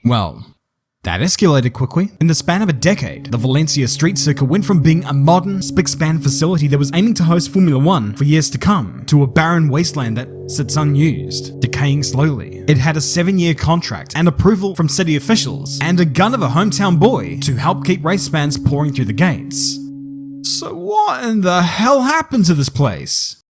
Well, that escalated quickly. In the span of a decade, the Valencia street circuit went from being a modern, spick-span facility that was aiming to host Formula 1 for years to come, to a barren wasteland that sits unused, decaying slowly. It had a 7-year contract and approval from city officials, and a gun of a hometown boy to help keep race fans pouring through the gates. So what in the hell happened to this place?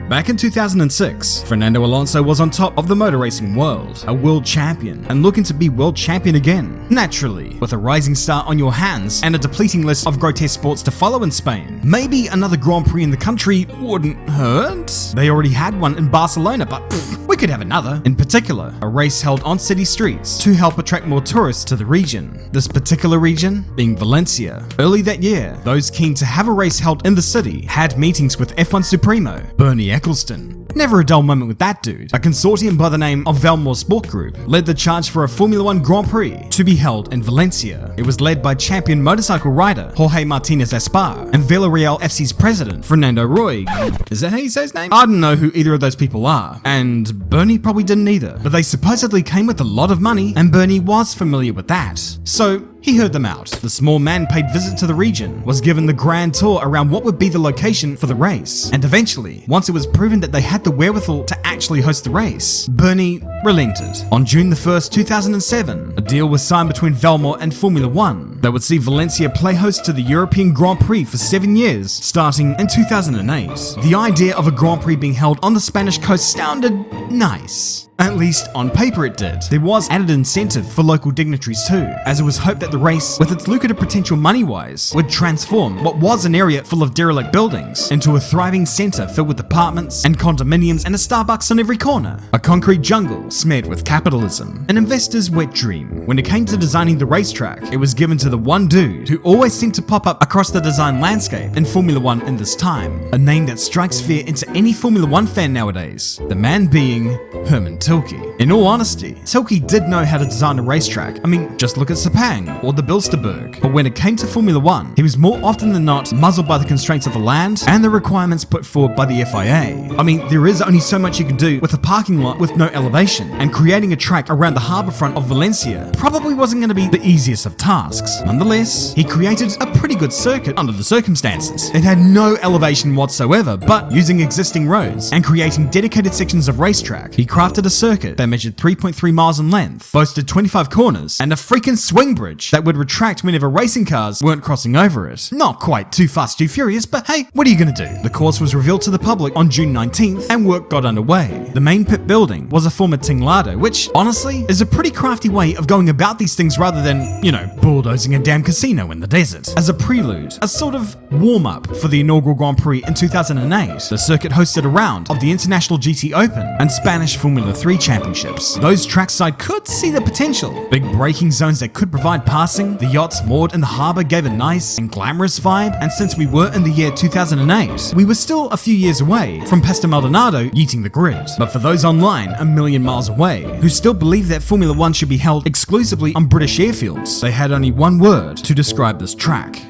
Back in 2006, Fernando Alonso was on top of the motor racing world, a world champion, and looking to be world champion again. Naturally, with a rising star on your hands and a depleting list of grotesque sports to follow in Spain, maybe another Grand Prix in the country wouldn't hurt. They already had one in Barcelona, but we could have another. In particular, a race held on city streets to help attract more tourists to the region. This particular region being Valencia. Early that year, those keen to have a race held in the city had meetings with F1 Supremo, Bernie Eccleston. Never a dull moment with that dude. A consortium by the name of Valmore Sport Group led the charge for a Formula 1 Grand Prix to be held in Valencia. It was led by champion motorcycle rider Jorge Martinez Aspar and Villarreal FC's president Fernando Roig. Is that how you say his name? I don't know who either of those people are, and Bernie probably didn't either, but they supposedly came with a lot of money, and Bernie was familiar with that. So he heard them out. The small man paid visit to the region, was given the grand tour around what would be the location for the race, and eventually, once it was proven that they had the wherewithal to actually host the race, Bernie relented. On June the 1st, 2007, a deal was signed between Valmore and Formula 1 that would see Valencia play host to the European Grand Prix for 7 years, starting in 2008. The idea of a Grand Prix being held on the Spanish coast sounded nice. At least on paper it did. There was added incentive for local dignitaries too, as it was hoped that the race, with its lucrative potential money-wise, would transform what was an area full of derelict buildings into a thriving centre filled with apartments and condominiums and a Starbucks on every corner. A concrete jungle smeared with capitalism. An investor's wet dream. When it came to designing the racetrack, it was given to the one dude who always seemed to pop up across the design landscape in Formula 1 in this time. A name that strikes fear into any Formula 1 fan nowadays. The man being Herman Tilke. In all honesty, Tilke did know how to design a racetrack. I mean, just look at Sepang or the Bilsterberg. But when it came to Formula 1, he was more often than not muzzled by the constraints of the land and the requirements put forward by the FIA. I mean, there is only so much you can do with a parking lot with no elevation, and creating a track around the harbourfront of Valencia probably wasn't going to be the easiest of tasks. Nonetheless, he created a pretty good circuit under the circumstances. It had no elevation whatsoever, but using existing roads and creating dedicated sections of racetrack, he crafted a circuit that measured 3.3 miles in length, boasted 25 corners, and a freaking swing bridge that would retract whenever racing cars weren't crossing over it. Not quite too fast, too furious, but hey, what are you gonna do? The course was revealed to the public on June 19th, and work got underway. The main pit building was a former tinglado, which, honestly, is a pretty crafty way of going about these things rather than, you know, bulldozing a damn casino in the desert. As a prelude, a sort of warm-up for the inaugural Grand Prix in 2008, the circuit hosted a round of the International GT Open and Spanish Formula 3 championships. Those trackside could see the potential. Big braking zones that could provide passing, the yachts moored in the harbour gave a nice and glamorous vibe, and since we were in the year 2008, we were still a few years away from Pista Maldonado yeeting the grid. But for those online a million miles away, who still believe that Formula 1 should be held exclusively on British airfields, they had only one word to describe this track.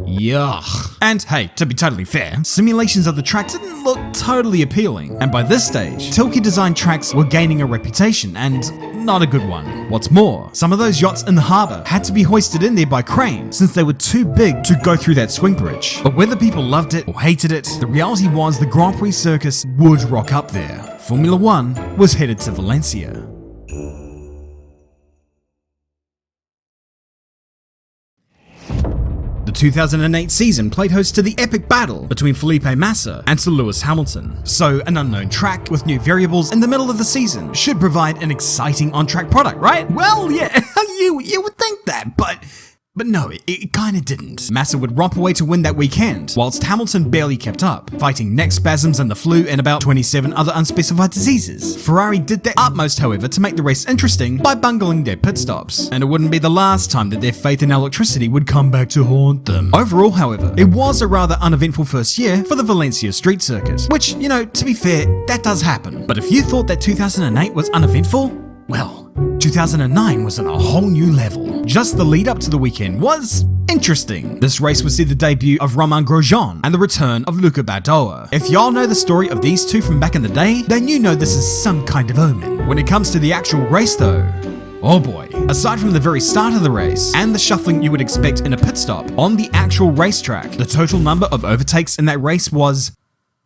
Yuck. And hey, to be totally fair, simulations of the track didn't look totally appealing, and by this stage, Tilke designed tracks were gaining a reputation, and not a good one. What's more, some of those yachts in the harbour had to be hoisted in there by crane since they were too big to go through that swing bridge. But whether people loved it or hated it, the reality was the Grand Prix circus would rock up there. Formula 1 was headed to Valencia. The 2008 season played host to the epic battle between Felipe Massa and Sir Lewis Hamilton. So an unknown track with new variables in the middle of the season should provide an exciting on-track product, right? Well, yeah, you would think that, but no, it kinda didn't. Massa would romp away to win that weekend, whilst Hamilton barely kept up, fighting neck spasms and the flu and about 27 other unspecified diseases. Ferrari did their utmost, however, to make the race interesting by bungling their pit stops, and it wouldn't be the last time that their faith in electricity would come back to haunt them. Overall, however, it was a rather uneventful first year for the Valencia street circuit, which, you know, to be fair, that does happen. But if you thought that 2008 was uneventful, well, 2009 was on a whole new level. Just the lead up to the weekend was Interesting. This race would see the debut of Romain Grosjean and the return of Luca Badoer. If y'all know the story of these two from back in the day, then you know this is some kind of omen. When it comes to the actual race though, oh boy. Aside from the very start of the race and the shuffling you would expect in a pit stop, on the actual racetrack, the total number of overtakes in that race was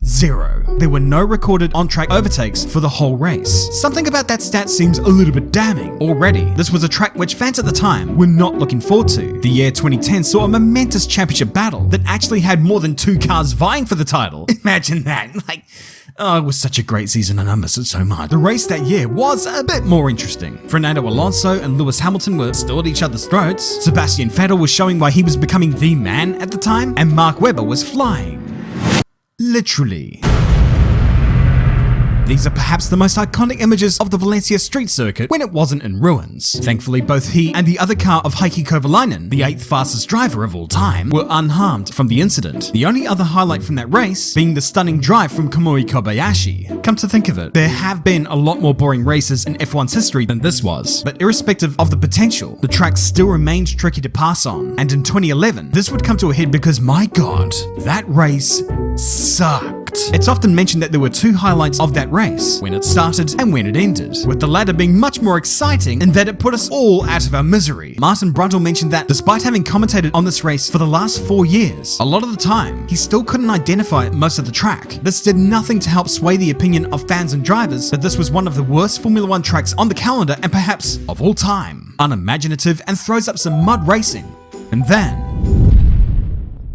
0. There were no recorded on-track overtakes for the whole race. Something about that stat seems a little bit damning. Already, this was a track which fans at the time were not looking forward to. The year 2010 saw a momentous championship battle that actually had more than 2 cars vying for the title. Imagine that. Oh, it was such a great season and I miss it so much. The race that year was a bit more interesting. Fernando Alonso and Lewis Hamilton were still at each other's throats. Sebastian Vettel was showing why he was becoming the man at the time, and Mark Webber was flying. Literally. These are perhaps the most iconic images of the Valencia street circuit when it wasn't in ruins. Thankfully, both he and the other car of Heikki Kovalainen, the 8th fastest driver of all time, were unharmed from the incident. The only other highlight from that race being the stunning drive from Kamui Kobayashi. Come to think of it, there have been a lot more boring races in F1's history than this was, but irrespective of the potential, the track still remained tricky to pass on. And in 2011, this would come to a head because, my god, that race sucked. It's often mentioned that there were 2 highlights of that race, when it started and when it ended, with the latter being much more exciting in that it put us all out of our misery. Martin Brundle mentioned that despite having commentated on this race for the last 4 years, a lot of the time, he still couldn't identify most of the track. This did nothing to help sway the opinion of fans and drivers that this was one of the worst Formula 1 tracks on the calendar and perhaps of all time. Unimaginative and throws up some mud racing. And then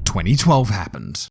2012 happened.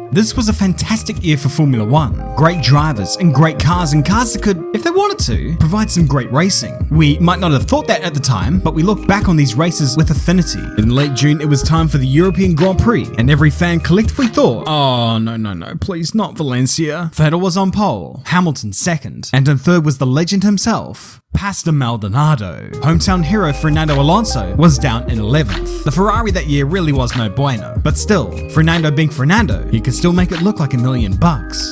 This was a fantastic year for Formula 1. Great drivers and great cars, and cars that could, if they wanted to, provide some great racing. We might not have thought that at the time, but we look back on these races with affinity. In late June, it was time for the European Grand Prix, and every fan collectively thought, oh no, please not Valencia. Vettel was on pole, Hamilton second, and in third was the legend himself, Pastor Maldonado. Hometown hero Fernando Alonso was down in 11th. The Ferrari that year really was no bueno, but still, Fernando being Fernando, he could still make it look like $1 million.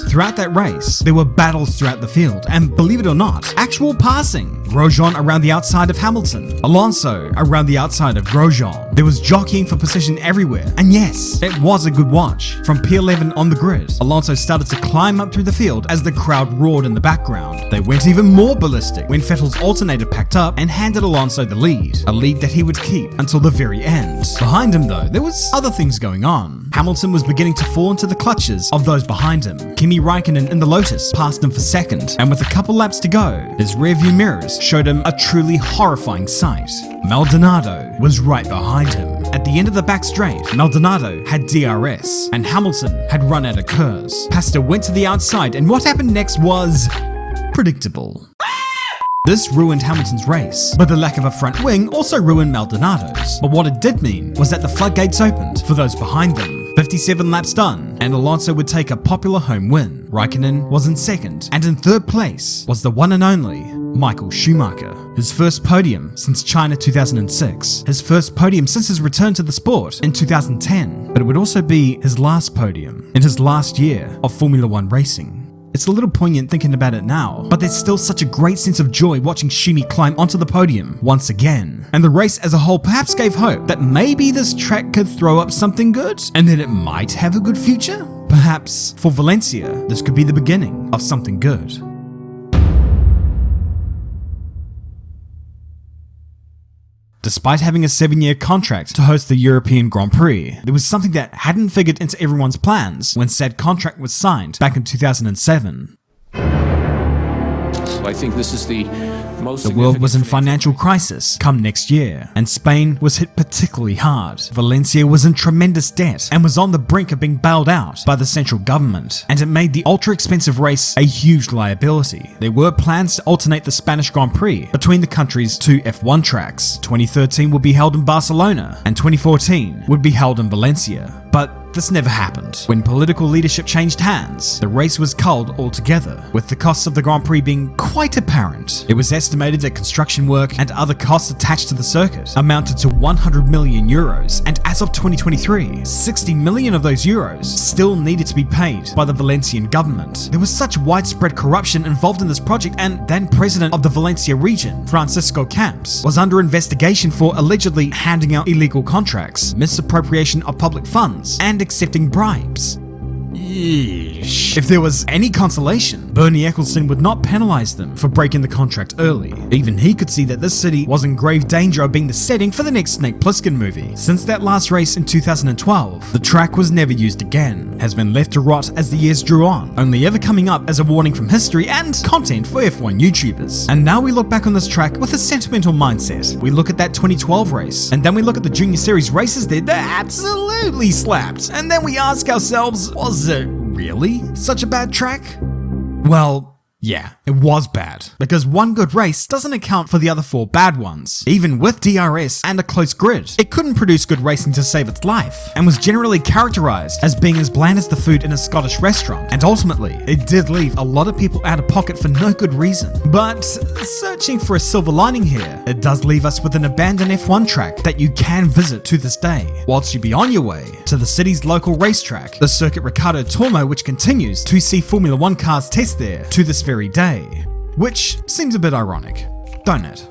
Throughout that race, there were battles throughout the field, and believe it or not, actual passing. Grosjean around the outside of Hamilton, Alonso around the outside of Grosjean. There was jockeying for position everywhere, and yes, it was a good watch. From P11 on the grid, Alonso started to climb up through the field as the crowd roared in the background. They went even more ballistic when Vettel's alternator packed up and handed Alonso the lead, a lead that he would keep until the very end. Behind him though, there was other things going on. Hamilton was beginning to fall into the clutches of those behind him. Kimi Raikkonen in the Lotus passed him for second, and with a couple laps to go, his rearview mirrors showed him a truly horrifying sight. Maldonado was right behind him. At the end of the back straight, Maldonado had DRS, and Hamilton had run out of curves. Pastor went to the outside, and what happened next was predictable. This ruined Hamilton's race, but the lack of a front wing also ruined Maldonado's. But what it did mean was that the floodgates opened for those behind them. 57 laps done, and Alonso would take a popular home win. Raikkonen was in second, and in third place was the one and only Michael Schumacher. His first podium since China 2006, his first podium since his return to the sport in 2010, but it would also be his last podium in his last year of Formula 1 racing. It's a little poignant thinking about it now, but there's still such a great sense of joy watching Shumi climb onto the podium once again. And the race as a whole perhaps gave hope that maybe this track could throw up something good, and that it might have a good future? Perhaps for Valencia, this could be the beginning of something good. Despite having a 7-year contract to host the European Grand Prix, there was something that hadn't figured into everyone's plans when said contract was signed back in 2007. I think this is the most The world was in financial crisis come next year, and Spain was hit particularly hard. Valencia was in tremendous debt and was on the brink of being bailed out by the central government, and it made the ultra-expensive race a huge liability. There were plans to alternate the Spanish Grand Prix between the country's 2 F1 tracks. 2013 would be held in Barcelona, and 2014 would be held in Valencia. But this never happened. When political leadership changed hands, the race was culled altogether, with the costs of the Grand Prix being quite apparent. It was estimated that construction work and other costs attached to the circuit amounted to 100 million euros, and as of 2023, 60 million of those euros still needed to be paid by the Valencian government. There was such widespread corruption involved in this project, and then president of the Valencia region, Francisco Camps, was under investigation for allegedly handing out illegal contracts, misappropriation of public funds, and accepting bribes. Yeesh. If there was any consolation, Bernie Ecclestone would not penalize them for breaking the contract early. Even he could see that this city was in grave danger of being the setting for the next Snake Plissken movie. Since that last race in 2012, the track was never used again, has been left to rot as the years drew on, only ever coming up as a warning from history and content for F1 YouTubers. And now we look back on this track with a sentimental mindset. We look at that 2012 race, and then we look at the Junior Series races there that absolutely slapped, and then we ask ourselves, was it really such a bad track? Well, yeah, it was bad, because one good race doesn't account for the other 4 bad ones. Even with DRS and a close grid, it couldn't produce good racing to save its life, and was generally characterized as being as bland as the food in a Scottish restaurant, and ultimately, it did leave a lot of people out of pocket for no good reason. But searching for a silver lining here, it does leave us with an abandoned F1 track that you can visit to this day, whilst you be on your way to the city's local racetrack, the Circuit Ricardo Tormo, which continues to see Formula 1 cars test there to this very day. Which seems a bit ironic, don't it?